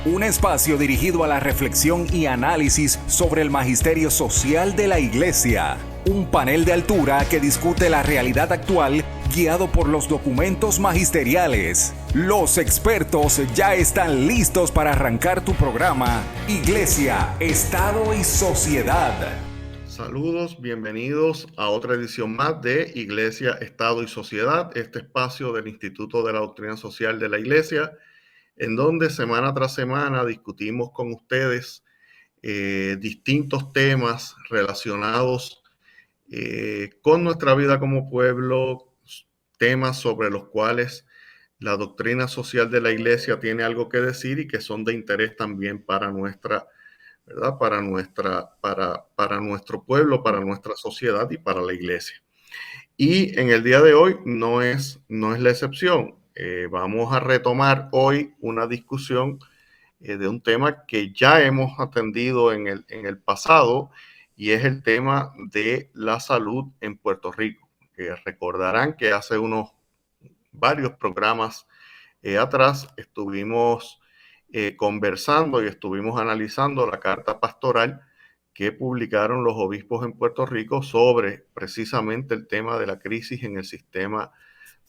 Un espacio dirigido a la reflexión y análisis sobre el magisterio social de la Iglesia. Un panel de altura que discute la realidad actual guiado por los documentos magisteriales. Los expertos ya están listos para arrancar tu programa Iglesia, Estado y Sociedad. Saludos, bienvenidos a otra edición más de Iglesia, Estado y Sociedad, este espacio del Instituto de la Doctrina Social de la Iglesia, en donde semana tras semana discutimos con ustedes distintos temas relacionados con nuestra vida como pueblo, temas sobre los cuales la doctrina social de la Iglesia tiene algo que decir y que son de interés también para nuestra, ¿verdad? Para nuestro pueblo, para nuestra sociedad y para la Iglesia. Y en el día de hoy no es la excepción. Vamos a retomar hoy una discusión de un tema que ya hemos atendido en el pasado, y es el tema de la salud en Puerto Rico. Recordarán que hace varios programas atrás estuvimos conversando y estuvimos analizando la carta pastoral que publicaron los obispos en Puerto Rico sobre precisamente el tema de la crisis en el sistema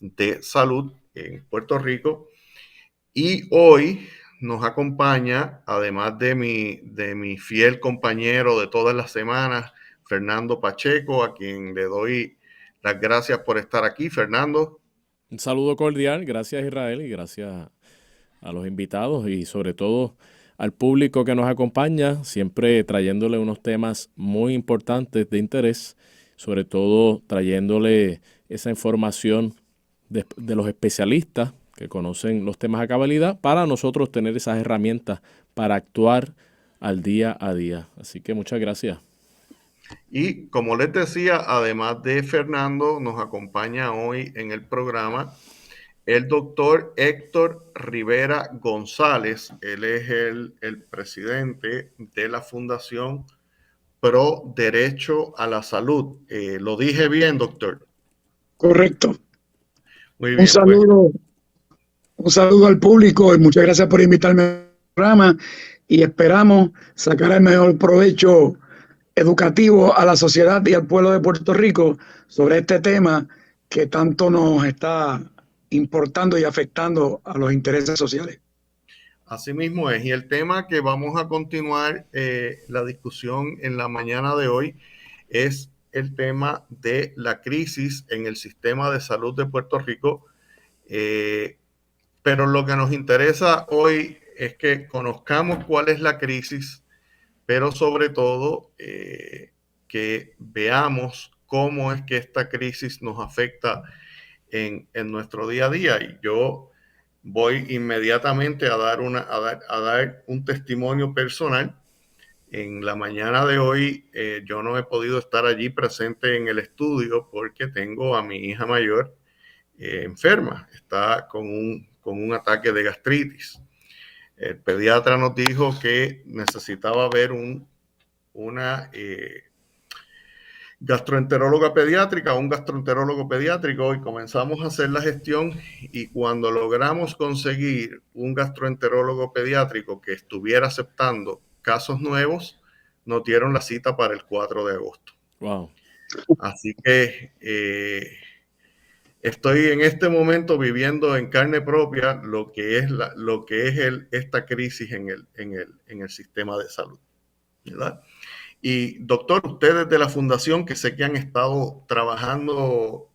de salud en Puerto Rico. Y hoy nos acompaña, además de mi fiel compañero de todas las semanas, Fernando Pacheco, a quien le doy las gracias por estar aquí. Fernando. Un saludo cordial, gracias Israel y gracias a los invitados y sobre todo al público que nos acompaña, siempre trayéndole unos temas muy importantes de interés, sobre todo trayéndole esa información de los especialistas que conocen los temas a cabalidad para nosotros tener esas herramientas para actuar al día a día. Así que muchas gracias. Y como les decía, además de Fernando, nos acompaña hoy en el programa el doctor Héctor Rivera González. Él es el presidente de la Fundación Pro Derecho a la Salud. ¿Lo dije bien, doctor? Correcto. Muy bien. Un saludo al público y muchas gracias por invitarme al programa, y esperamos sacar el mejor provecho educativo a la sociedad y al pueblo de Puerto Rico sobre este tema que tanto nos está importando y afectando a los intereses sociales. Así mismo es, y el tema que vamos a continuar la discusión en la mañana de hoy es el tema de la crisis en el sistema de salud de Puerto Rico, pero lo que nos interesa hoy es que conozcamos cuál es la crisis, pero sobre todo que veamos cómo es que esta crisis nos afecta en nuestro día a día. Y yo voy inmediatamente a dar un testimonio personal. En la mañana de hoy yo no he podido estar allí presente en el estudio porque tengo a mi hija mayor enferma. Está con un ataque de gastritis. El pediatra nos dijo que necesitaba ver una gastroenteróloga pediátrica o un gastroenterólogo pediátrico, y comenzamos a hacer la gestión, y cuando logramos conseguir un gastroenterólogo pediátrico que estuviera aceptando casos nuevos, nos dieron la cita para el 4 de agosto. Wow. Así que estoy en este momento viviendo en carne propia lo que es esta crisis en el sistema de salud, ¿verdad? Y doctor, ustedes de la fundación, que sé que han estado trabajando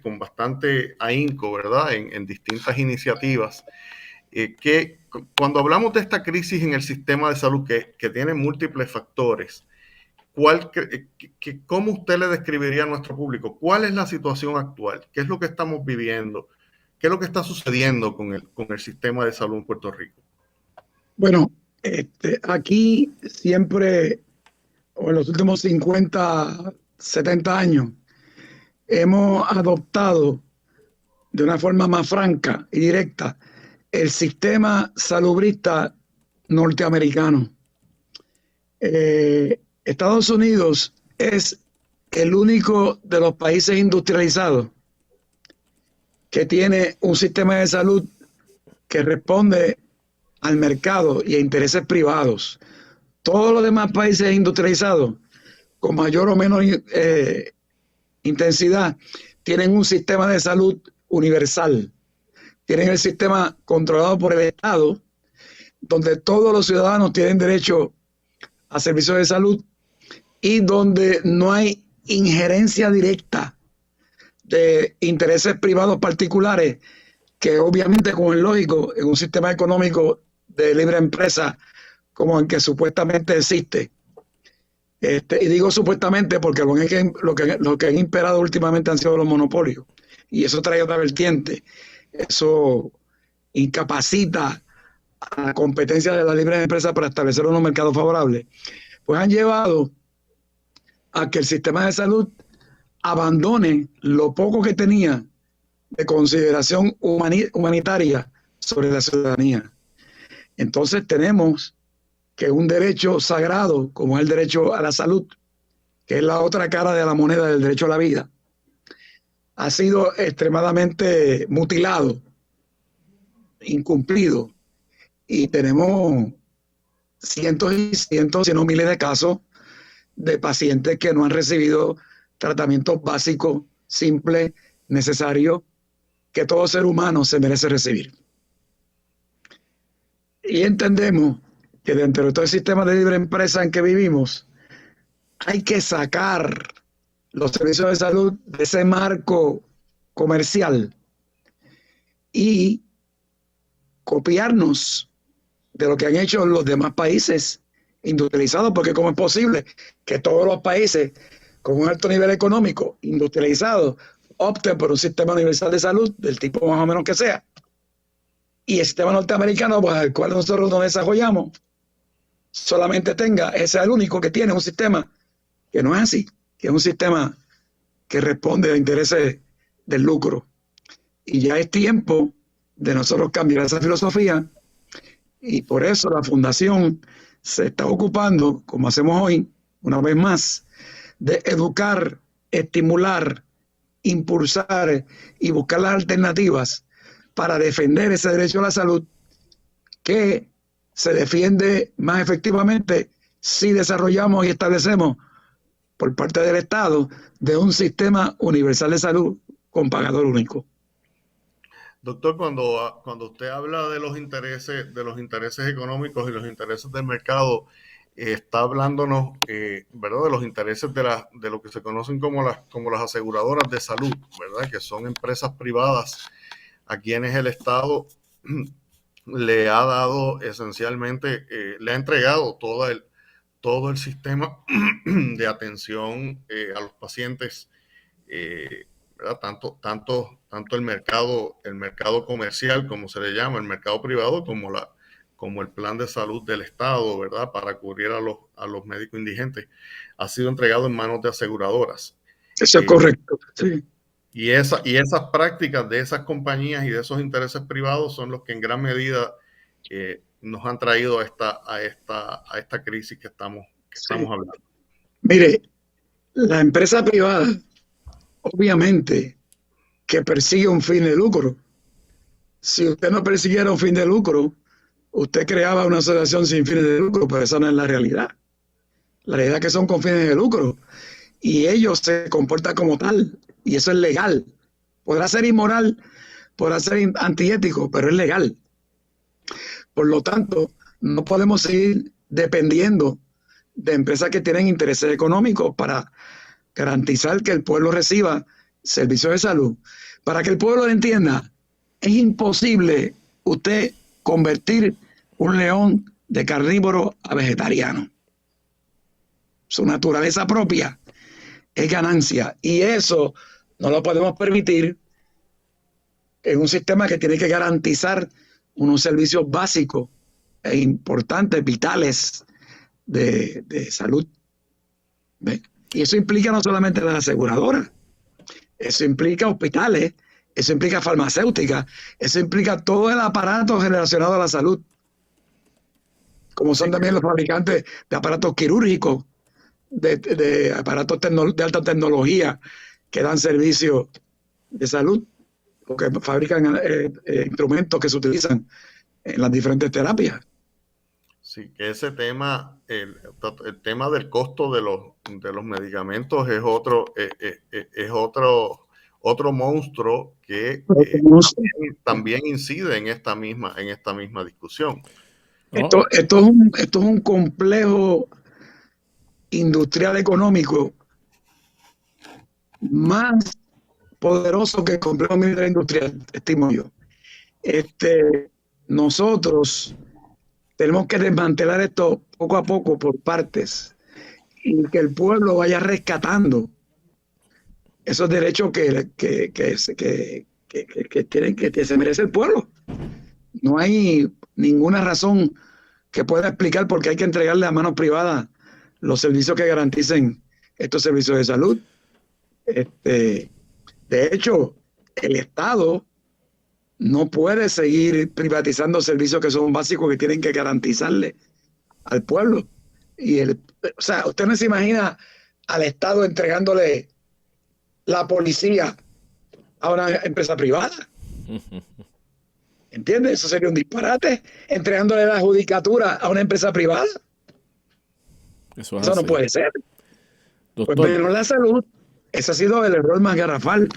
con bastante ahínco, ¿verdad? En distintas iniciativas, que cuando hablamos de esta crisis en el sistema de salud que tiene múltiples factores, ¿cómo usted le describiría a nuestro público? ¿Cuál es la situación actual? ¿Qué es lo que estamos viviendo? ¿Qué es lo que está sucediendo con el sistema de salud en Puerto Rico? Bueno, aquí siempre, o en los últimos 50, 70 años, hemos adoptado de una forma más franca y directa el sistema salubrista norteamericano. Estados Unidos es el único de los países industrializados que tiene un sistema de salud que responde al mercado y a intereses privados. Todos los demás países industrializados, con mayor o menor intensidad, tienen un sistema de salud universal. Tienen el sistema controlado por el Estado, donde todos los ciudadanos tienen derecho a servicios de salud y donde no hay injerencia directa de intereses privados particulares, que obviamente, como es lógico, en un sistema económico de libre empresa como el que supuestamente existe. Y digo supuestamente porque lo que han imperado últimamente han sido los monopolios, y eso trae otra vertiente. Eso incapacita a la competencia de la libre empresa para establecer unos mercados favorables. Pues han llevado a que el sistema de salud abandone lo poco que tenía de consideración humanitaria sobre la ciudadanía. Entonces tenemos que un derecho sagrado, como es el derecho a la salud, que es la otra cara de la moneda del derecho a la vida, ha sido extremadamente mutilado, incumplido, y tenemos cientos y cientos, si no miles de casos de pacientes que no han recibido tratamientos básicos, simples, necesarios, que todo ser humano se merece recibir. Y entendemos que dentro de todo el sistema de libre empresa en que vivimos, hay que sacar los servicios de salud de ese marco comercial y copiarnos de lo que han hecho los demás países industrializados, porque ¿cómo es posible que todos los países con un alto nivel económico industrializados opten por un sistema universal de salud del tipo más o menos que sea, y el sistema norteamericano, pues, al cual nosotros nos desarrollamos, solamente ese es el único que tiene un sistema que no es así, que es un sistema que responde a intereses del lucro? Y ya es tiempo de nosotros cambiar esa filosofía, y por eso la Fundación se está ocupando, como hacemos hoy, una vez más, de educar, estimular, impulsar y buscar las alternativas para defender ese derecho a la salud, que se defiende más efectivamente si desarrollamos y establecemos por parte del Estado de un sistema universal de salud con pagador único. Doctor, cuando usted habla de los intereses económicos y los intereses del mercado, está hablándonos, ¿verdad?, de los intereses de lo que se conocen como las aseguradoras de salud, ¿verdad?, que son empresas privadas a quienes el Estado le ha dado esencialmente, le ha entregado todo el sistema de atención a los pacientes, ¿verdad? Tanto el mercado comercial, como se le llama, el mercado privado, como el plan de salud del Estado, ¿verdad?, para cubrir a los médicos indigentes, ha sido entregado en manos de aseguradoras. Eso es correcto, sí. Y esas prácticas de esas compañías y de esos intereses privados son los que en gran medida nos han traído a esta crisis que estamos hablando. Mire, la empresa privada, obviamente, que persigue un fin de lucro. Si usted no persiguiera un fin de lucro, usted creaba una asociación sin fines de lucro, pero esa no es la realidad. La realidad es que son con fines de lucro, y ellos se comportan como tal, y eso es legal. Podrá ser inmoral, podrá ser antiético, pero es legal. Por lo tanto, no podemos seguir dependiendo de empresas que tienen intereses económicos para garantizar que el pueblo reciba servicios de salud. Para que el pueblo lo entienda, es imposible usted convertir un león de carnívoro a vegetariano. Su naturaleza propia es ganancia, y eso no lo podemos permitir en un sistema que tiene que garantizar unos servicios básicos e importantes, vitales de salud. ¿Ve? Y eso implica no solamente las aseguradoras, eso implica hospitales, eso implica farmacéuticas, eso implica todo el aparato relacionado a la salud, como son también los fabricantes de aparatos quirúrgicos, de aparatos de alta tecnología que dan servicio de salud, porque fabrican instrumentos que se utilizan en las diferentes terapias. Sí, que ese tema, el tema del costo de los medicamentos es otro monstruo que también incide en esta misma discusión. Esto es un complejo industrial económico más poderoso que el complejo militar industrial, estimo yo. Nosotros tenemos que desmantelar esto poco a poco por partes y que el pueblo vaya rescatando esos derechos que se merece el pueblo. No hay ninguna razón que pueda explicar por qué hay que entregarle a manos privadas los servicios que garanticen estos servicios de salud. De hecho, el Estado no puede seguir privatizando servicios que son básicos que tienen que garantizarle al pueblo. O sea, usted no se imagina al Estado entregándole la policía a una empresa privada. ¿Entiendes? Eso sería un disparate, entregándole la judicatura a una empresa privada. Eso no puede ser. Doctor. Pues pero la salud, ese ha sido el error más garrafal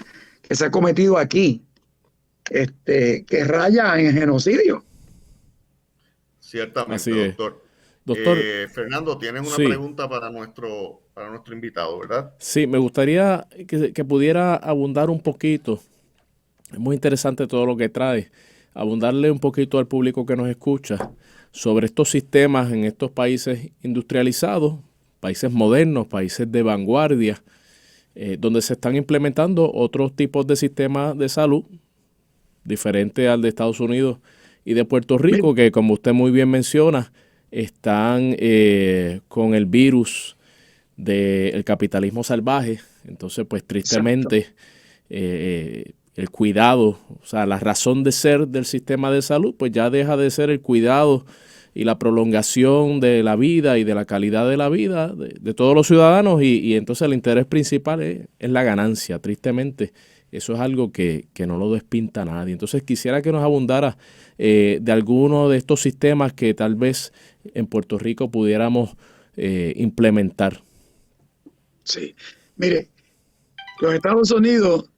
que se ha cometido aquí. Que raya en genocidio. Ciertamente, doctor. Fernando, tienes una pregunta para nuestro invitado, ¿verdad? Sí, me gustaría que pudiera abundar un poquito. Es muy interesante todo lo que trae. Abundarle un poquito al público que nos escucha sobre estos sistemas en estos países industrializados, países modernos, países de vanguardia, donde se están implementando otros tipos de sistemas de salud diferente al de Estados Unidos y de Puerto Rico, que como usted muy bien menciona, están con el virus del capitalismo salvaje. Entonces, pues tristemente, el cuidado, o sea, la razón de ser del sistema de salud, pues ya deja de ser el cuidado y la prolongación de la vida y de la calidad de la vida de todos los ciudadanos y entonces el interés principal es la ganancia, tristemente. Eso es algo que no lo despinta a nadie. Entonces quisiera que nos abundara de alguno de estos sistemas que tal vez en Puerto Rico pudiéramos implementar. Sí, mire, los Estados Unidos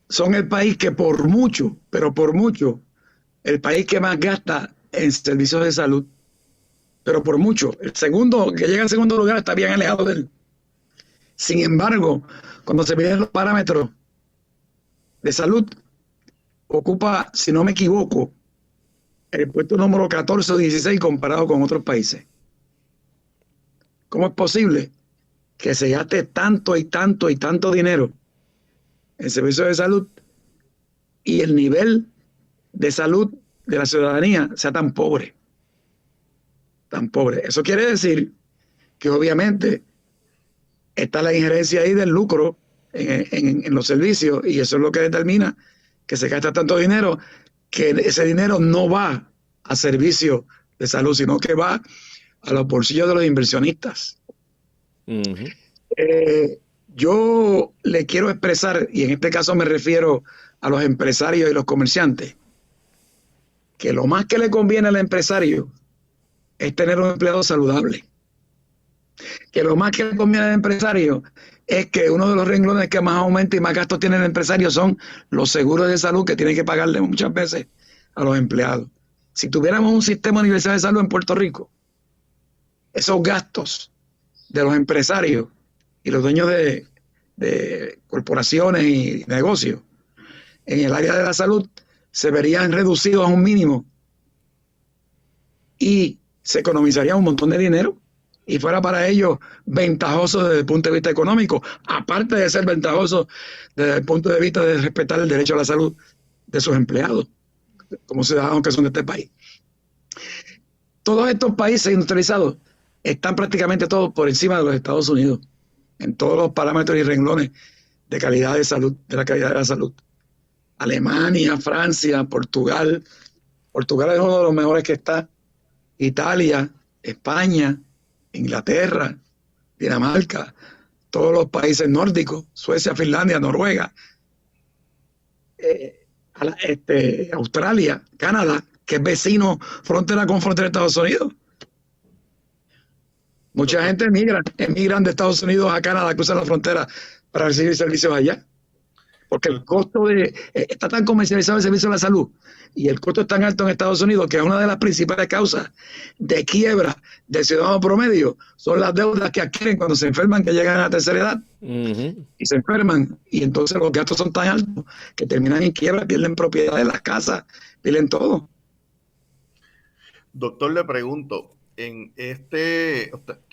son el país que por mucho, pero por mucho, el país que más gasta en servicios de salud, pero por mucho. El segundo, que llega en segundo lugar, está bien alejado de él. Sin embargo, cuando se miden los parámetros de salud, ocupa, si no me equivoco, el puesto número 14 o 16 comparado con otros países. ¿Cómo es posible que se gaste tanto y tanto y tanto dinero en servicios de salud y el nivel de salud de la ciudadanía sea tan pobre? Tan pobre. Eso quiere decir que obviamente está la injerencia ahí del lucro en los servicios, y eso es lo que determina que se gasta tanto dinero, que ese dinero no va a servicios de salud, sino que va a los bolsillos de los inversionistas. Yo le quiero expresar, y en este caso me refiero a los empresarios y los comerciantes, que lo más que le conviene al empresario es tener un empleado saludable. Que lo más que le conviene al empresario es que uno de los renglones que más aumenta y más gastos tiene el empresario son los seguros de salud que tiene que pagarle muchas veces a los empleados. Si tuviéramos un sistema universal de salud en Puerto Rico, esos gastos de los empresarios y los dueños de corporaciones y negocios en el área de la salud se verían reducidos a un mínimo y se economizaría un montón de dinero y fuera para ellos ventajoso desde el punto de vista económico, aparte de ser ventajoso desde el punto de vista de respetar el derecho a la salud de sus empleados, como ciudadanos que son de este país. Todos estos países industrializados están prácticamente todos por encima de los Estados Unidos, en todos los parámetros y renglones de calidad de salud, de la calidad de la salud. Alemania, Francia, Portugal. Portugal es uno de los mejores que está. Italia, España, Inglaterra, Dinamarca, todos los países nórdicos, Suecia, Finlandia, Noruega, Australia, Canadá, que es vecino, frontera con frontera de Estados Unidos. Mucha gente emigran de Estados Unidos a Canadá, cruzan la frontera para recibir servicios allá. Porque el costo está tan comercializado el servicio de la salud y el costo es tan alto en Estados Unidos que una de las principales causas de quiebra del ciudadano promedio son las deudas que adquieren cuando se enferman, que llegan a la tercera edad y se enferman. Y entonces los gastos son tan altos que terminan en quiebra, pierden propiedad de las casas, pierden todo. Doctor, le pregunto,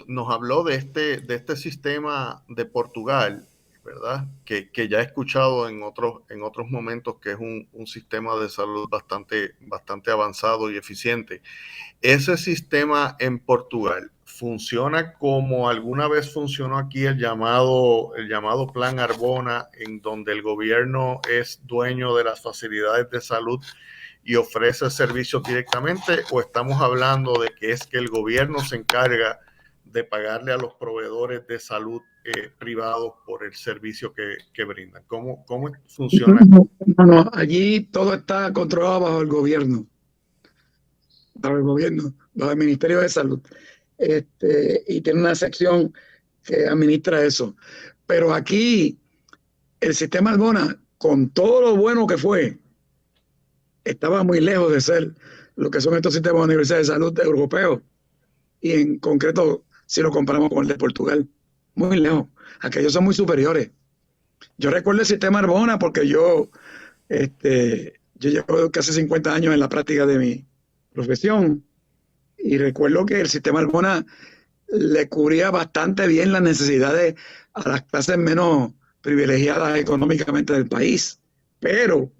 nos habló de este sistema de Portugal, ¿verdad? Que ya he escuchado en otros momentos que es un sistema de salud bastante avanzado y eficiente. ¿Ese sistema en Portugal funciona como alguna vez funcionó aquí el llamado Plan Arbona, en donde el gobierno es dueño de las facilidades de salud y ofrece servicios directamente, o estamos hablando de que es que el gobierno se encarga de pagarle a los proveedores de salud privados por el servicio que brindan? ¿Cómo funciona? No, allí todo está controlado bajo el gobierno, bajo el Ministerio de Salud, y tiene una sección que administra eso. Pero aquí el sistema Arbona, con todo lo bueno que fue, estaba muy lejos de ser lo que son estos sistemas de universidades de salud europeos, y en concreto si lo comparamos con el de Portugal, muy lejos. Aquellos son muy superiores. Yo recuerdo el sistema Arbona porque yo llevo casi 50 años en la práctica de mi profesión y recuerdo que el sistema Arbona le cubría bastante bien las necesidades a las clases menos privilegiadas económicamente del país. Pero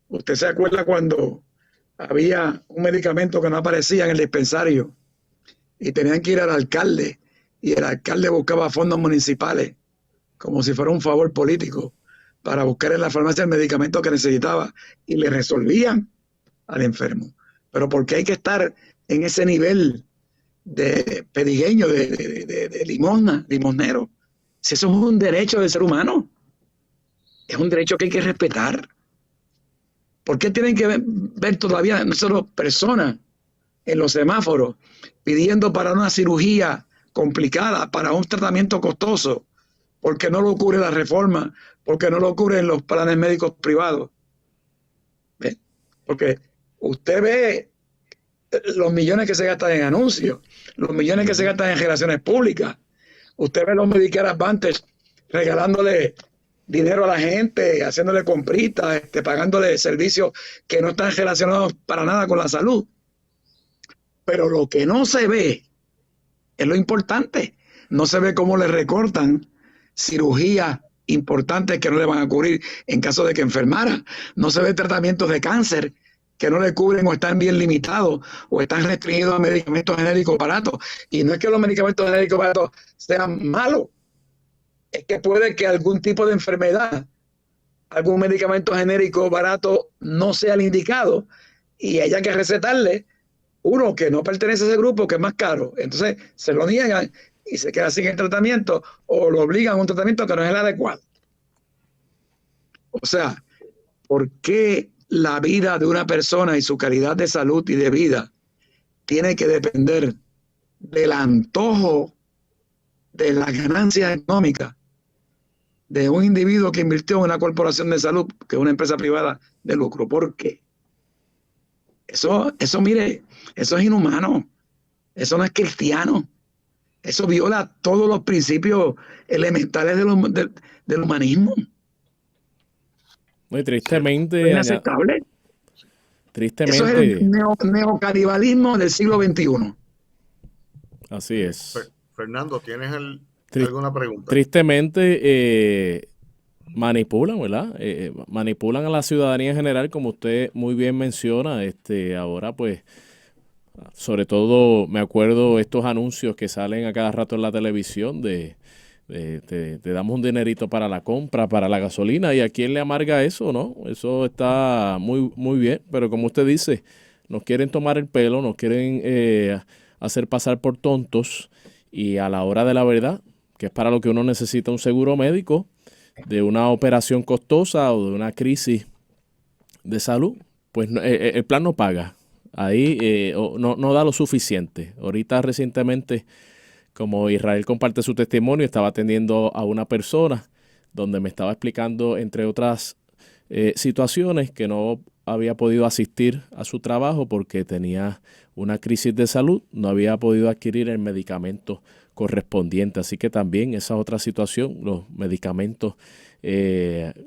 usted se acuerda cuando había un medicamento que no aparecía en el dispensario y tenían que ir al alcalde y el alcalde buscaba fondos municipales como si fuera un favor político para buscar en la farmacia el medicamento que necesitaba y le resolvían al enfermo. Pero ¿por qué hay que estar en ese nivel de pedigueño, de limonero? Si eso es un derecho del ser humano, es un derecho que hay que respetar. ¿Por qué tienen que ver todavía nosotros personas en los semáforos pidiendo para una cirugía complicada, para un tratamiento costoso, porque no lo cubre la reforma, porque no lo cubren los planes médicos privados? ¿Ve? Porque usted ve los millones que se gastan en anuncios, los millones que se gastan en relaciones públicas, usted ve los Medicare Advantage regalándole dinero a la gente, haciéndole compritas, pagándole servicios que no están relacionados para nada con la salud. Pero lo que no se ve es lo importante. No se ve cómo le recortan cirugías importantes que no le van a cubrir en caso de que enfermara. No se ve tratamientos de cáncer que no le cubren o están bien limitados o están restringidos a medicamentos genéricos baratos. Y no es que los medicamentos genéricos baratos sean malos, es que puede que algún tipo de enfermedad, algún medicamento genérico barato no sea el indicado y haya que recetarle uno que no pertenece a ese grupo, que es más caro. Entonces se lo niegan y se queda sin el tratamiento o lo obligan a un tratamiento que no es el adecuado. O sea, ¿por qué la vida de una persona y su calidad de salud y de vida tiene que depender del antojo de las ganancias económicas de un individuo que invirtió en una corporación de salud, que es una empresa privada de lucro? ¿Por qué? Eso, mire, eso es inhumano. Eso no es cristiano. Eso viola todos los principios elementales del humanismo. Muy tristemente. Es inaceptable. Tristemente. Eso es el neocanibalismo del siglo XXI. Así es. Fernando, ¿tienes alguna pregunta? Tristemente manipulan, ¿verdad? Manipulan a la ciudadanía en general, como usted muy bien menciona. Ahora, pues, sobre todo me acuerdo estos anuncios que salen a cada rato en la televisión te damos un dinerito para la compra, para la gasolina, y a quién le amarga eso, ¿no? Eso está muy, muy bien, pero como usted dice, nos quieren tomar el pelo, nos quieren hacer pasar por tontos, y a la hora de la verdad, que es para lo que uno necesita un seguro médico, de una operación costosa o de una crisis de salud, pues el plan no paga. Ahí no da lo suficiente. Ahorita recientemente, como Israel comparte su testimonio, estaba atendiendo a una persona donde me estaba explicando, entre otras situaciones, que no había podido asistir a su trabajo porque tenía una crisis de salud, no había podido adquirir el medicamento correspondiente. Así que también esa otra situación, los medicamentos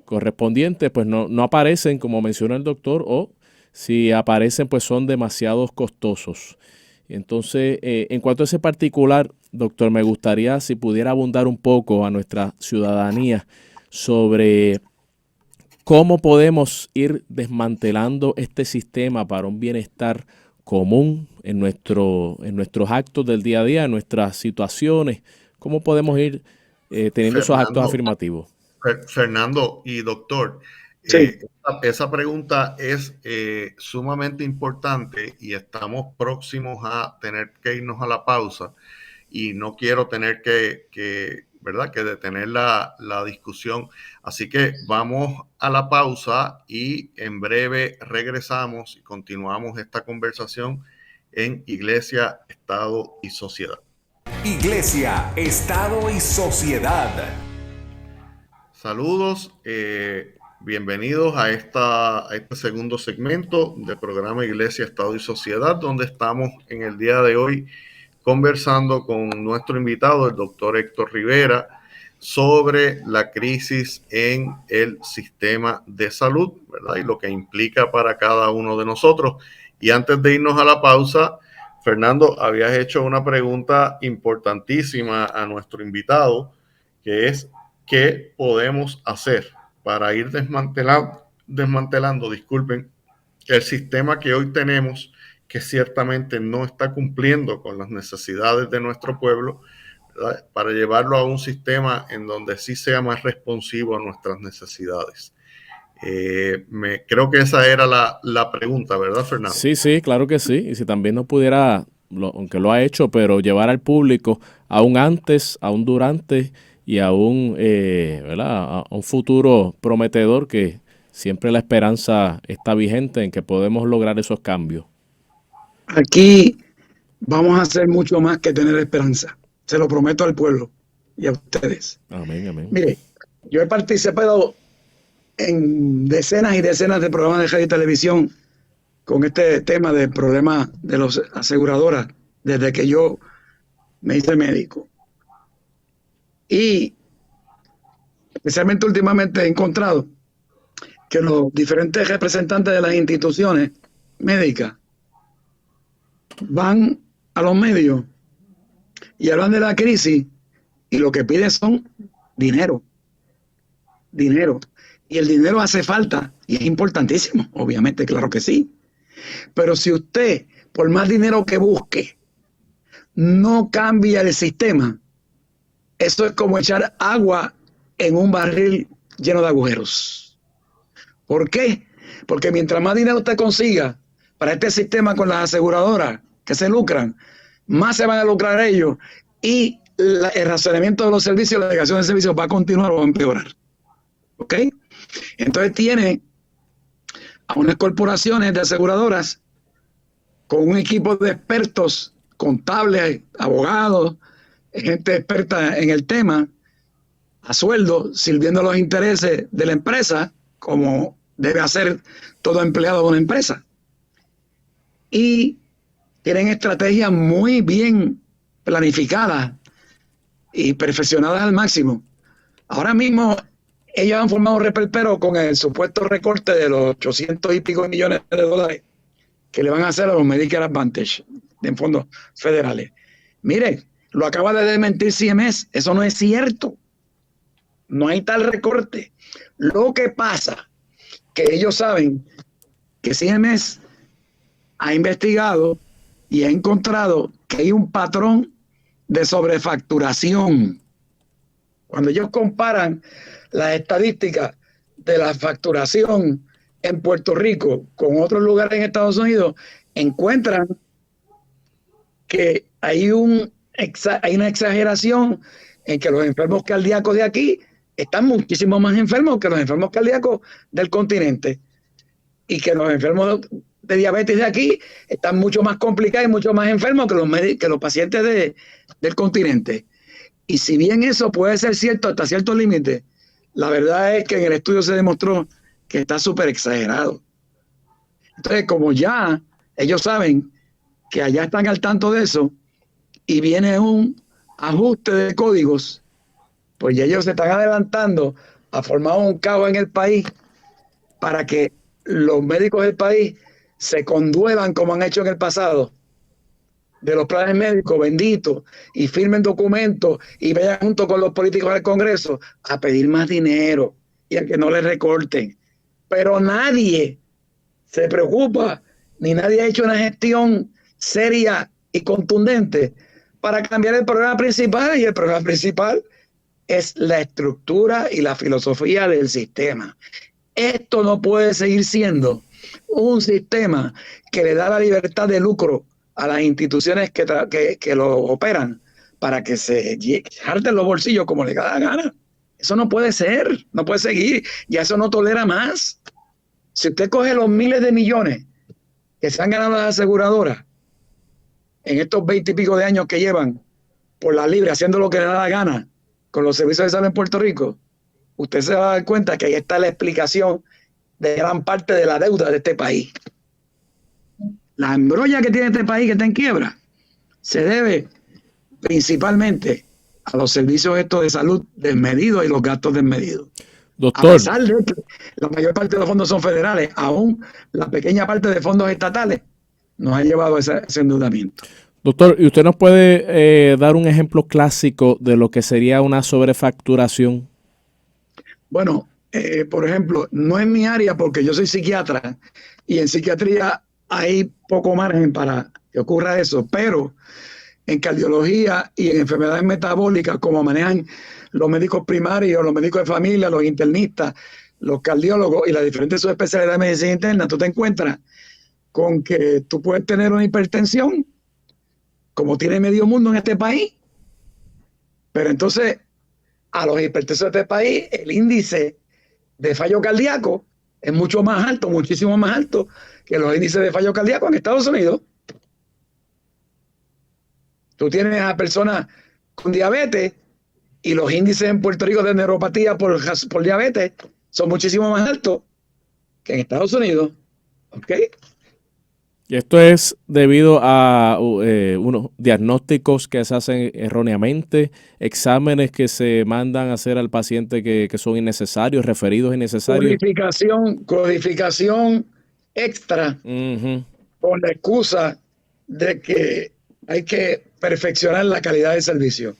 correspondientes, pues no aparecen, como menciona el doctor, o si aparecen, pues son demasiado costosos. Entonces, en cuanto a ese particular, doctor, me gustaría si pudiera abundar un poco a nuestra ciudadanía sobre cómo podemos ir desmantelando este sistema para un bienestar común en nuestros actos del día a día, en nuestras situaciones. ¿Cómo podemos ir teniendo esos actos afirmativos? Fernando y doctor, Sí. esa pregunta es sumamente importante y estamos próximos a tener que irnos a la pausa y no quiero tener que detener la discusión. Así que vamos a la pausa y en breve regresamos y continuamos esta conversación en Iglesia, Estado y Sociedad. Iglesia, Estado y Sociedad. Saludos, bienvenidos a este segundo segmento del programa Iglesia, Estado y Sociedad, donde estamos en el día de hoy conversando con nuestro invitado, el doctor Héctor Rivera, sobre la crisis en el sistema de salud, ¿verdad? Y lo que implica para cada uno de nosotros. Y antes de irnos a la pausa, Fernando, habías hecho una pregunta importantísima a nuestro invitado, que es ¿qué podemos hacer para ir desmantelando, el sistema que hoy tenemos, que ciertamente no está cumpliendo con las necesidades de nuestro pueblo, ¿verdad? Para llevarlo a un sistema en donde sí sea más responsivo a nuestras necesidades? Creo que esa era la pregunta, ¿verdad, Fernando? Sí, claro que sí. Y si también no pudiera, aunque lo ha hecho, pero llevar al público a un antes, a un durante y a un futuro prometedor, que siempre la esperanza está vigente en que podemos lograr esos cambios. Aquí vamos a hacer mucho más que tener esperanza. Se lo prometo al pueblo y a ustedes. Amén, amén. Mire, yo he participado en decenas y decenas de programas de radio y televisión con este tema del problema de las aseguradoras desde que yo me hice médico. Y especialmente últimamente he encontrado que los diferentes representantes de las instituciones médicas van a los medios y hablan de la crisis y lo que piden son dinero. Y el dinero hace falta y es importantísimo, obviamente, claro que sí. Pero si usted, por más dinero que busque, no cambia el sistema, eso es como echar agua en un barril lleno de agujeros. ¿Por qué? Porque mientras más dinero usted consiga para este sistema con las aseguradoras que se lucran, más se van a lucrar ellos y el racionamiento de los servicios, la delegación de servicios va a continuar o va a empeorar. ¿Ok? Entonces tiene a unas corporaciones de aseguradoras con un equipo de expertos, contables, abogados, gente experta en el tema, a sueldo, sirviendo los intereses de la empresa, como debe hacer todo empleado de una empresa. Y tienen estrategias muy bien planificadas y perfeccionadas al máximo. Ahora mismo ellos han formado un reperpero con el supuesto recorte de los 800 y pico millones de dólares que le van a hacer a los Medicare Advantage en fondos federales. Mire, lo acaba de desmentir CMS, eso no es cierto. No hay tal recorte. Lo que pasa que ellos saben que CMS ha investigado y ha encontrado que hay un patrón de sobrefacturación. Cuando ellos comparan las estadísticas de la facturación en Puerto Rico con otros lugares en Estados Unidos, encuentran que hay una exageración en que los enfermos cardíacos de aquí están muchísimo más enfermos que los enfermos cardíacos del continente. y que los enfermos de diabetes de aquí están mucho más complicados y mucho más enfermos que los pacientes del continente. Y si bien eso puede ser cierto hasta cierto límite, la verdad es que en el estudio se demostró que está súper exagerado. Entonces, como ya ellos saben que allá están al tanto de eso y viene un ajuste de códigos, pues ya ellos se están adelantando a formar un caos en el país para que los médicos del país se conduelan como han hecho en el pasado de los planes médicos benditos y firmen documentos y vayan junto con los políticos del Congreso a pedir más dinero y a que no les recorten. Pero nadie se preocupa ni nadie ha hecho una gestión seria y contundente para cambiar el problema principal, y el problema principal es la estructura y la filosofía del sistema. Esto no puede seguir siendo un sistema que le da la libertad de lucro a las instituciones que lo operan para que se harten los bolsillos como le da la gana. Eso no puede ser, no puede seguir, ya eso no tolera más. Si usted coge los miles de millones que se han ganado las aseguradoras en estos 20 y pico de años que llevan por la libre haciendo lo que le da la gana con los servicios de salud en Puerto Rico, usted se va a dar cuenta que ahí está la explicación de gran parte de la deuda de este país. La embrolla que tiene este país que está en quiebra se debe principalmente a los servicios estos de salud desmedidos y los gastos desmedidos. Doctor. A pesar de que la mayor parte de los fondos son federales, aún la pequeña parte de fondos estatales nos ha llevado a ese endeudamiento. Doctor, ¿y usted nos puede dar un ejemplo clásico de lo que sería una sobrefacturación? Bueno, por ejemplo, no es mi área porque yo soy psiquiatra y en psiquiatría hay poco margen para que ocurra eso, pero en cardiología y en enfermedades metabólicas, como manejan los médicos primarios, los médicos de familia, los internistas, los cardiólogos y las diferentes subespecialidades de medicina interna, tú te encuentras con que tú puedes tener una hipertensión, como tiene medio mundo en este país, pero entonces a los hipertensos de este país el índice de fallo cardíaco es mucho más alto, muchísimo más alto que los índices de fallo cardíaco en Estados Unidos. Tú tienes a personas con diabetes y los índices en Puerto Rico de neuropatía por diabetes son muchísimo más altos que en Estados Unidos. ¿Ok? Y esto es debido a unos diagnósticos que se hacen erróneamente, exámenes que se mandan a hacer al paciente que son innecesarios, referidos innecesarios. Codificación extra con la excusa de que hay que perfeccionar la calidad del servicio.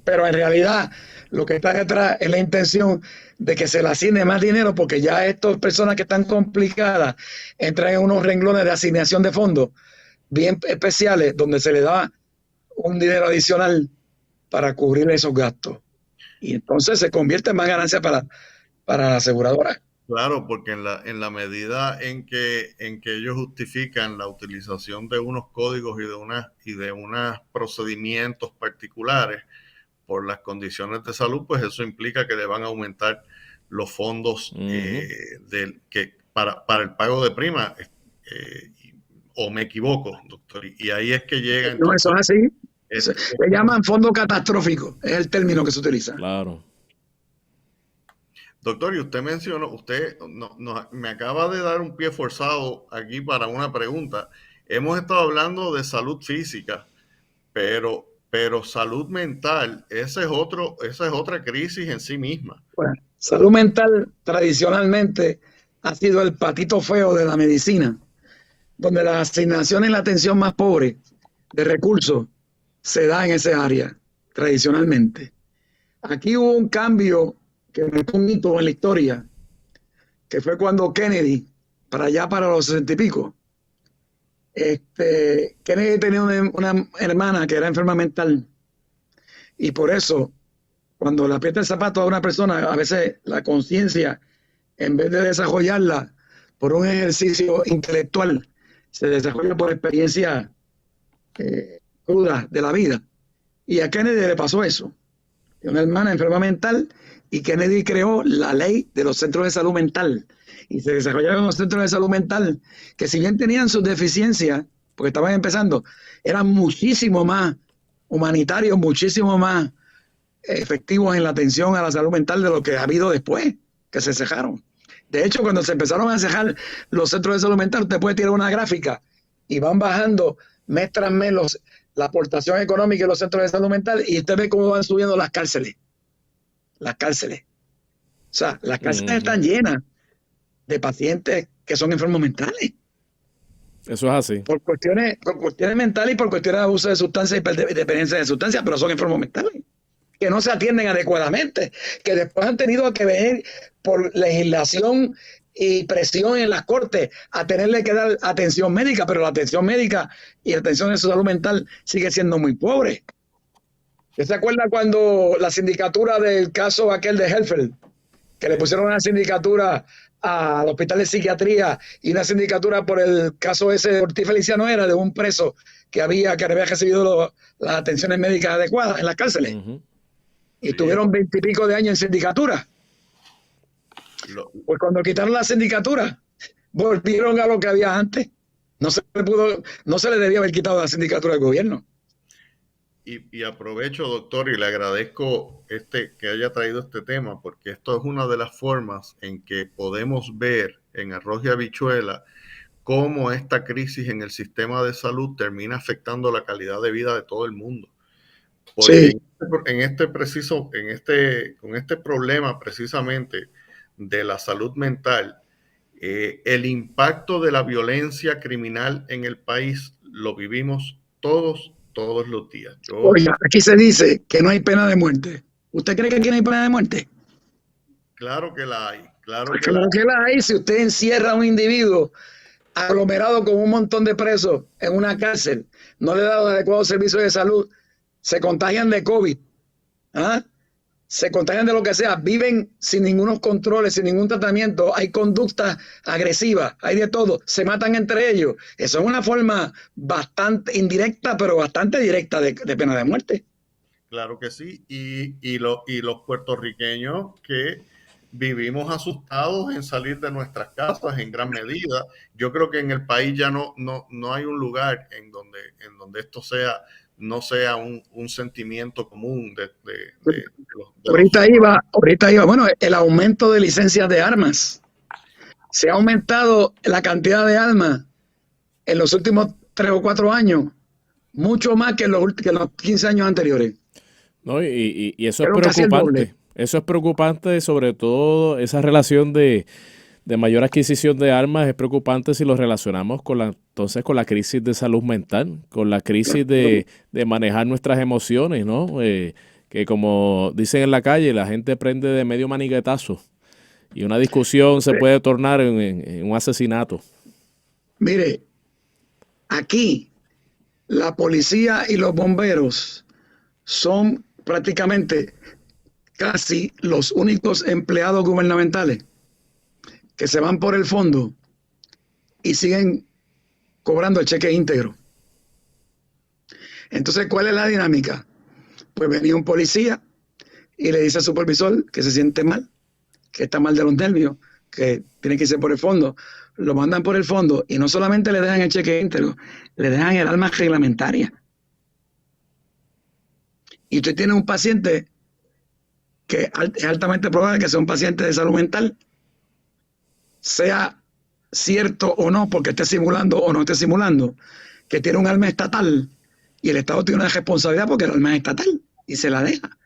Pero en realidad lo que está detrás es la intención de que se le asigne más dinero, porque ya estas personas que están complicadas entran en unos renglones de asignación de fondos bien especiales donde se le da un dinero adicional para cubrir esos gastos. Y entonces se convierte en más ganancia para la aseguradora. Claro, porque en la medida en que ellos justifican la utilización de unos códigos y de unos procedimientos particulares por las condiciones de salud, pues eso implica que le van a aumentar los fondos para el pago de prima. ¿O me equivoco, doctor? Y ahí es que llega. No, eso es así. Le llaman fondo catastrófico, es el término que se utiliza. Claro. Doctor, y usted mencionó, me acaba de dar un pie forzado aquí para una pregunta. Hemos estado hablando de salud física, pero salud mental, esa es otra crisis en sí misma. Bueno, salud mental tradicionalmente ha sido el patito feo de la medicina, donde la asignación y la atención más pobre de recursos se da en ese área, tradicionalmente. Aquí hubo un cambio que marcó un hito en la historia, que fue cuando Kennedy, para los 60 y pico, Kennedy tenía una hermana que era enferma mental, y por eso cuando le aprieta el zapato a una persona, a veces la conciencia, en vez de desarrollarla por un ejercicio intelectual, se desarrolla por experiencia cruda de la vida, y a Kennedy le pasó eso. de una hermana enferma mental, y Kennedy creó la ley de los centros de salud mental. Y se desarrollaron los centros de salud mental, que si bien tenían sus deficiencias, porque estaban empezando, eran muchísimo más humanitarios, muchísimo más efectivos en la atención a la salud mental de lo que ha habido después, que se cejaron. De hecho, cuando se empezaron a cejar los centros de salud mental, usted puede tirar una gráfica y van bajando mes tras mes la aportación económica de los centros de salud mental, y usted ve cómo van subiendo las cárceles. Las cárceles. O sea, las cárceles están llenas de pacientes que son enfermos mentales. Eso es así. Por cuestiones mentales y por cuestiones de abuso de sustancias y dependencia de sustancias, pero son enfermos mentales que no se atienden adecuadamente, que después han tenido que venir por legislación y presión en las cortes a tenerle que dar atención médica, pero la atención médica y la atención de su salud mental sigue siendo muy pobre. ¿Usted se acuerda cuando la sindicatura del caso aquel de Helfeld, que le pusieron una sindicatura al hospital de psiquiatría y una sindicatura por el caso ese de Ortiz Feliciano, era de un preso que había recibido las atenciones médicas adecuadas en las cárceles? Y tuvieron 20 y pico de años en sindicatura. Pues cuando quitaron la sindicatura, volvieron a lo que había antes. No se le debía haber quitado la sindicatura del gobierno. Y aprovecho, doctor, y le agradezco que haya traído este tema, porque esto es una de las formas en que podemos ver en arroz y habichuela cómo esta crisis en el sistema de salud termina afectando la calidad de vida de todo el mundo. Porque sí. Con este problema precisamente de la salud mental, el impacto de la violencia criminal en el país lo vivimos todos los días. Oiga, aquí se dice que no hay pena de muerte. ¿Usted cree que aquí no hay pena de muerte? Claro que la hay. Claro que la hay. Si usted encierra a un individuo aglomerado con un montón de presos en una cárcel, no le da los adecuados servicios de salud, se contagian de COVID, se contagian de lo que sea, viven sin ningunos controles, sin ningún tratamiento, hay conductas agresivas, hay de todo, se matan entre ellos. Eso es una forma bastante indirecta, pero bastante directa de pena de muerte. Claro que sí, y los puertorriqueños que vivimos asustados en salir de nuestras casas en gran medida. Yo creo que en el país ya no hay un lugar en donde esto no sea un sentimiento común de ahorita iba, bueno, el aumento de licencias de armas. Se ha aumentado la cantidad de armas en los últimos 3 o 4 años, mucho más que los 15 años anteriores. No, y eso es preocupante. Eso es preocupante, sobre todo esa relación de mayor adquisición de armas es preocupante si lo relacionamos con la crisis de salud mental, con la crisis de manejar nuestras emociones, ¿no? Que como dicen en la calle, la gente prende de medio maniguetazo y una discusión se puede tornar en un asesinato. Mire, aquí la policía y los bomberos son prácticamente casi los únicos empleados gubernamentales que se van por el fondo y siguen cobrando el cheque íntegro. Entonces, ¿cuál es la dinámica? Pues venía un policía y le dice al supervisor que se siente mal, que está mal de los nervios, que tiene que irse por el fondo. Lo mandan por el fondo y no solamente le dejan el cheque íntegro, le dejan el arma reglamentaria. Y usted tiene un paciente que es altamente probable que sea un paciente de salud mental, sea cierto o no, porque esté simulando o no esté simulando, que tiene un arma estatal y el Estado tiene una responsabilidad porque el arma es estatal y se la deja.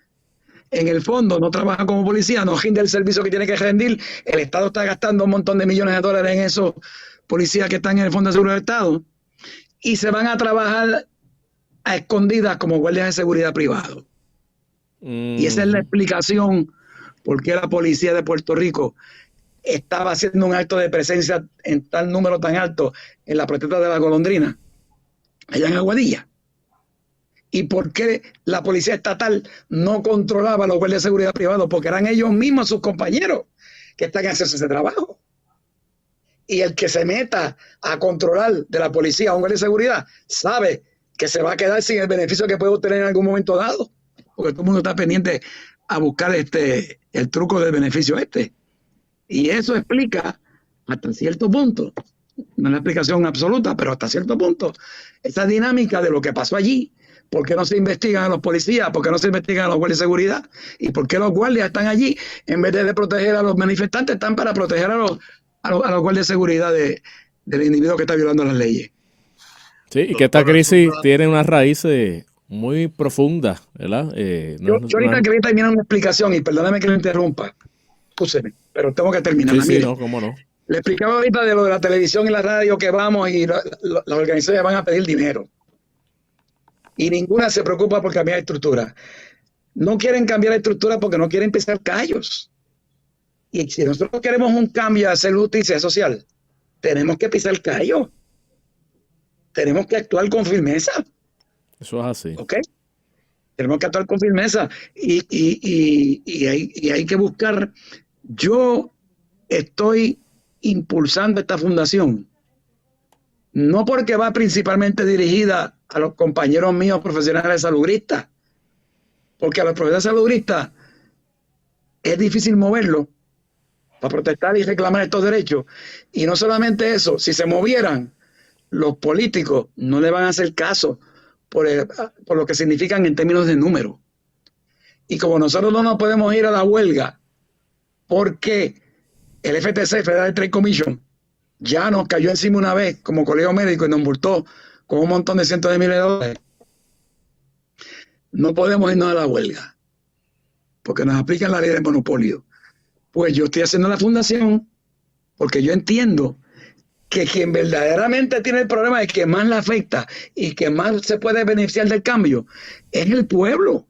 En el fondo no trabaja como policía, no rinde el servicio que tiene que rendir, el Estado está gastando un montón de millones de dólares en esos policías que están en el Fondo de Seguridad del Estado y se van a trabajar a escondidas como guardias de seguridad privados. Y esa es la explicación por qué la policía de Puerto Rico estaba haciendo un acto de presencia en tal número tan alto en la protesta de la golondrina, allá en Aguadilla. Y por qué la policía estatal no controlaba a los guardias de seguridad privados, porque eran ellos mismos, sus compañeros, que están haciendo ese trabajo. Y el que se meta a controlar de la policía a un guardia de seguridad sabe que se va a quedar sin el beneficio que puede obtener en algún momento dado. porque todo el mundo está pendiente a buscar el truco del beneficio Y eso explica hasta cierto punto, no es la explicación absoluta, pero hasta cierto punto, esa dinámica de lo que pasó allí. ¿Por qué no se investigan a los policías? ¿Por qué no se investigan a los guardias de seguridad? ¿Y por qué los guardias están allí? En vez de proteger a los manifestantes, están para proteger a los guardias de seguridad del individuo que está violando las leyes. Sí, y que esta crisis tiene unas raíces muy profundas, ¿verdad? Yo ahorita quería terminar una explicación, y perdóname que lo interrumpa, escúcheme, pero tengo que terminar. Sí, no, cómo no. Le explicaba ahorita de lo de la televisión y la radio que vamos y las organizaciones van a pedir dinero. Y ninguna se preocupa por cambiar la estructura. No quieren cambiar la estructura porque no quieren pisar callos. Y si nosotros queremos un cambio, hacer justicia social, tenemos que pisar callos. Tenemos que actuar con firmeza. Eso es así. ¿Ok? Tenemos que actuar con firmeza. Y hay que buscar. Yo estoy impulsando esta fundación, no porque va principalmente dirigida a los compañeros míos profesionales salubristas, porque a los profesionales salubristas es difícil moverlo para protestar y reclamar estos derechos. Y no solamente eso, si se movieran, los políticos no le van a hacer caso por lo que significan en términos de número. Y como nosotros no nos podemos ir a la huelga porque el FTC, Federal Trade Commission, ya nos cayó encima una vez como colegio médico y nos multó con un montón de cientos de miles de dólares, no podemos irnos a la huelga porque nos aplican la ley de monopolio. Pues yo estoy haciendo la fundación porque yo entiendo que quien verdaderamente tiene el problema y que más le afecta y que más se puede beneficiar del cambio es el pueblo.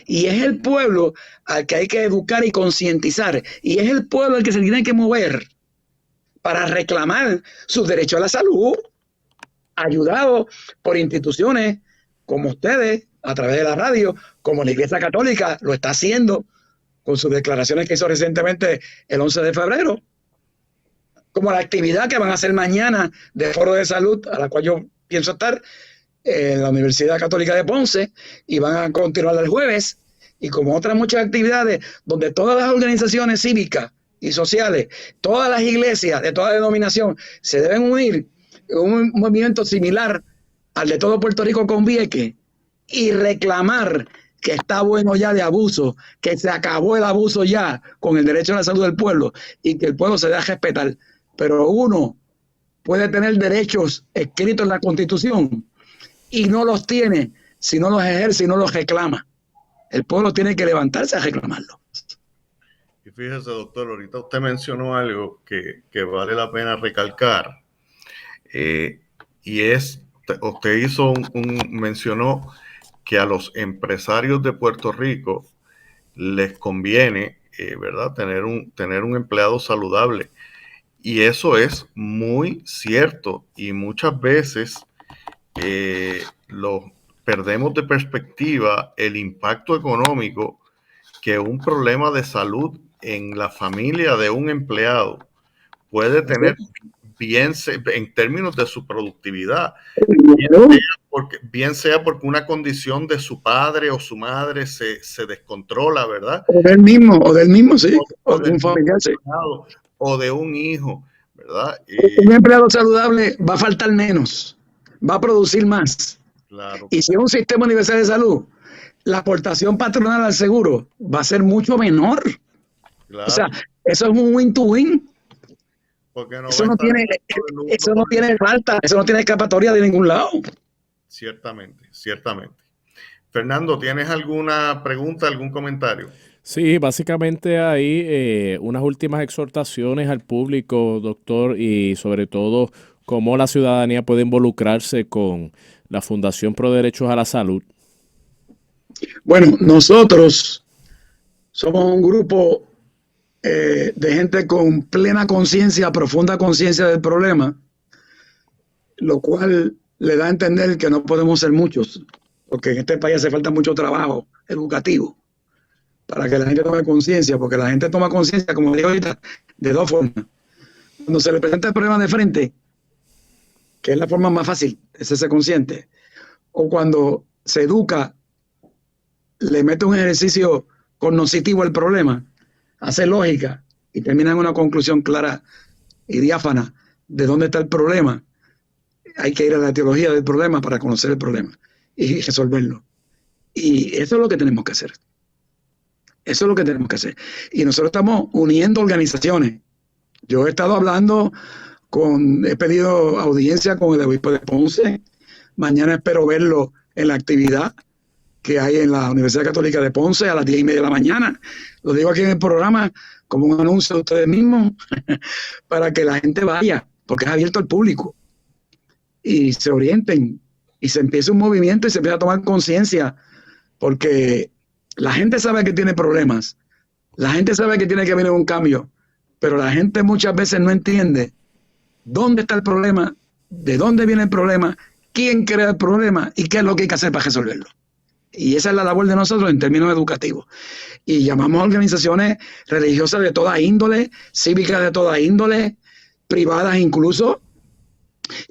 Y es el pueblo al que hay que educar y concientizar. Y es el pueblo al que se tiene que mover para reclamar sus derechos a la salud, ayudado por instituciones como ustedes, a través de la radio, como la Iglesia Católica lo está haciendo con sus declaraciones que hizo recientemente el 11 de febrero, como la actividad que van a hacer mañana de Foro de Salud, a la cual yo pienso estar, en la Universidad Católica de Ponce, y van a continuar el jueves, y como otras muchas actividades donde todas las organizaciones cívicas y sociales, todas las iglesias de toda denominación se deben unir en un movimiento similar al de todo Puerto Rico con Vieques y reclamar que está bueno ya de abuso, que se acabó el abuso ya con el derecho a la salud del pueblo y que el pueblo se deje respetar. Pero uno puede tener derechos escritos en la Constitución y no los tiene si no los ejerce y no los reclama. El pueblo tiene que levantarse a reclamarlo. Y fíjese, doctor, ahorita usted mencionó algo que vale la pena recalcar. Y es, usted mencionó que a los empresarios de Puerto Rico les conviene, ¿verdad?, tener un empleado saludable. Y eso es muy cierto. Y muchas veces perdemos de perspectiva el impacto económico que un problema de salud en la familia de un empleado puede tener, bien en términos de su productividad, bien sea porque una condición de su padre o su madre se descontrola, ¿verdad? O del mismo, sí. O de un familiar, sí. O de un hijo, ¿verdad? Un empleado saludable va a faltar menos, va a producir más. Claro. Y si es un sistema universal de salud, la aportación patronal al seguro va a ser mucho menor. Claro. O sea, eso es un win-to-win. Eso no tiene falta, eso no tiene escapatoria de ningún lado. Ciertamente. Fernando, ¿tienes alguna pregunta, algún comentario? Sí, básicamente hay unas últimas exhortaciones al público, doctor, y sobre todo cómo la ciudadanía puede involucrarse con la Fundación Pro Derechos a la Salud. Bueno, nosotros somos un grupo de gente con plena conciencia, profunda conciencia del problema, lo cual le da a entender que no podemos ser muchos, porque en este país hace falta mucho trabajo educativo para que la gente tome conciencia, porque la gente toma conciencia, como digo ahorita, de dos formas. Cuando se le presenta el problema de frente, que es la forma más fácil de hacerse consciente, o cuando se educa le mete un ejercicio cognoscitivo al problema, hace lógica y termina en una conclusión clara y diáfana de dónde está el problema, hay que ir a la teología del problema para conocer el problema y resolverlo. Y eso es lo que tenemos que hacer. Eso es lo que tenemos que hacer. Y nosotros estamos uniendo organizaciones. Yo he estado hablando he pedido audiencia con el obispo de Ponce. Mañana espero verlo en la actividad que hay en la Universidad Católica de Ponce a las 10:30 de la mañana. Lo digo aquí en el programa como un anuncio de ustedes mismos para que la gente vaya, porque es abierto al público y se orienten y se empiece un movimiento y se empiece a tomar conciencia, porque la gente sabe que tiene problemas, la gente sabe que tiene que venir un cambio, pero la gente muchas veces no entiende dónde está el problema, de dónde viene el problema, quién crea el problema y qué es lo que hay que hacer para resolverlo. Y esa es la labor de nosotros en términos educativos. Y llamamos a organizaciones religiosas de toda índole, cívicas de toda índole, privadas incluso.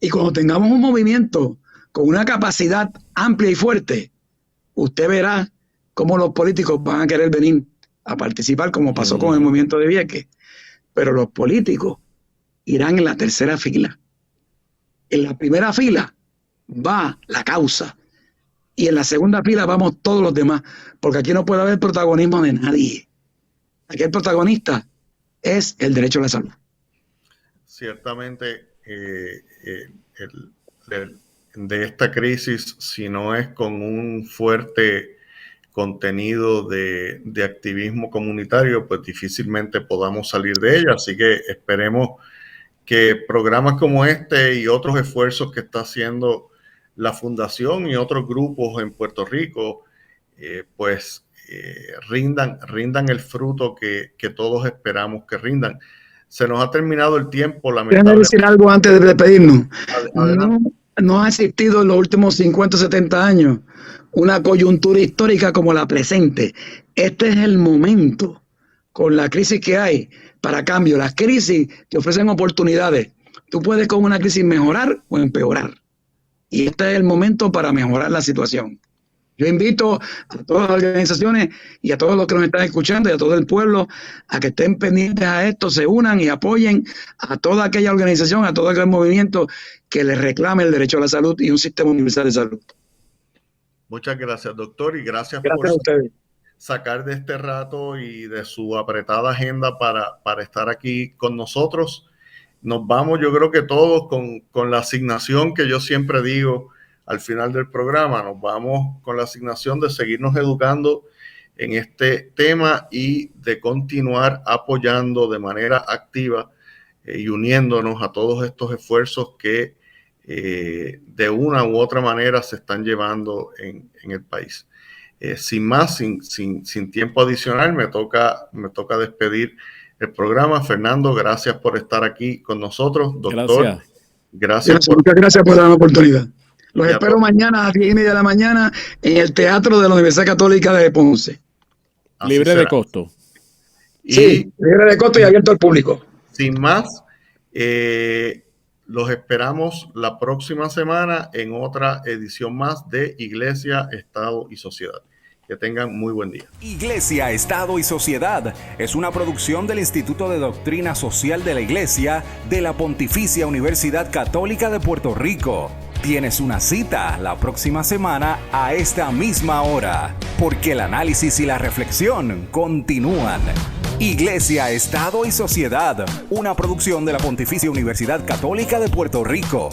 Y cuando tengamos un movimiento con una capacidad amplia y fuerte, usted verá cómo los políticos van a querer venir a participar, como pasó con el movimiento de Vieques. Pero los políticos irán en la tercera fila. En la primera fila va la causa. Y en la segunda fila vamos todos los demás, porque aquí no puede haber protagonismo de nadie. Aquí el protagonista es el derecho a la salud. Ciertamente, de esta crisis, si no es con un fuerte contenido de activismo comunitario, pues difícilmente podamos salir de ella. Así que esperemos que programas como este y otros esfuerzos que está haciendo la Fundación y otros grupos en Puerto Rico, rindan el fruto que todos esperamos que rindan. Se nos ha terminado el tiempo, lamentablemente. Déjame decir algo antes de despedirnos. No ha existido en los últimos 50 o 70 años una coyuntura histórica como la presente. Este es el momento, con la crisis que hay, para cambio. Las crisis te ofrecen oportunidades. Tú puedes con una crisis mejorar o empeorar. Y este es el momento para mejorar la situación. Yo invito a todas las organizaciones y a todos los que nos están escuchando y a todo el pueblo a que estén pendientes a esto, se unan y apoyen a toda aquella organización, a todo aquel movimiento que les reclame el derecho a la salud y un sistema universal de salud. Muchas gracias, doctor, y gracias por a ustedes. Sacar de este rato y de su apretada agenda para estar aquí con nosotros. Nos vamos, yo creo que todos con la asignación que yo siempre digo al final del programa, nos vamos con la asignación de seguirnos educando en este tema y de continuar apoyando de manera activa y uniéndonos a todos estos esfuerzos que de una u otra manera se están llevando en el país. Sin más, sin tiempo adicional, me toca despedir el programa. Fernando, gracias por estar aquí con nosotros. Doctor, gracias. Muchas gracias por la oportunidad. Los espero mañana a las 10:30 de la mañana en el Teatro de la Universidad Católica de Ponce. Libre de costo. Sí, libre de costo y abierto al público. Sin más, los esperamos la próxima semana en otra edición más de Iglesia, Estado y Sociedad. Que tengan muy buen día. Iglesia, Estado y Sociedad es una producción del Instituto de Doctrina Social de la Iglesia de la Pontificia Universidad Católica de Puerto Rico. Tienes una cita la próxima semana a esta misma hora, porque el análisis y la reflexión continúan. Iglesia, Estado y Sociedad, una producción de la Pontificia Universidad Católica de Puerto Rico.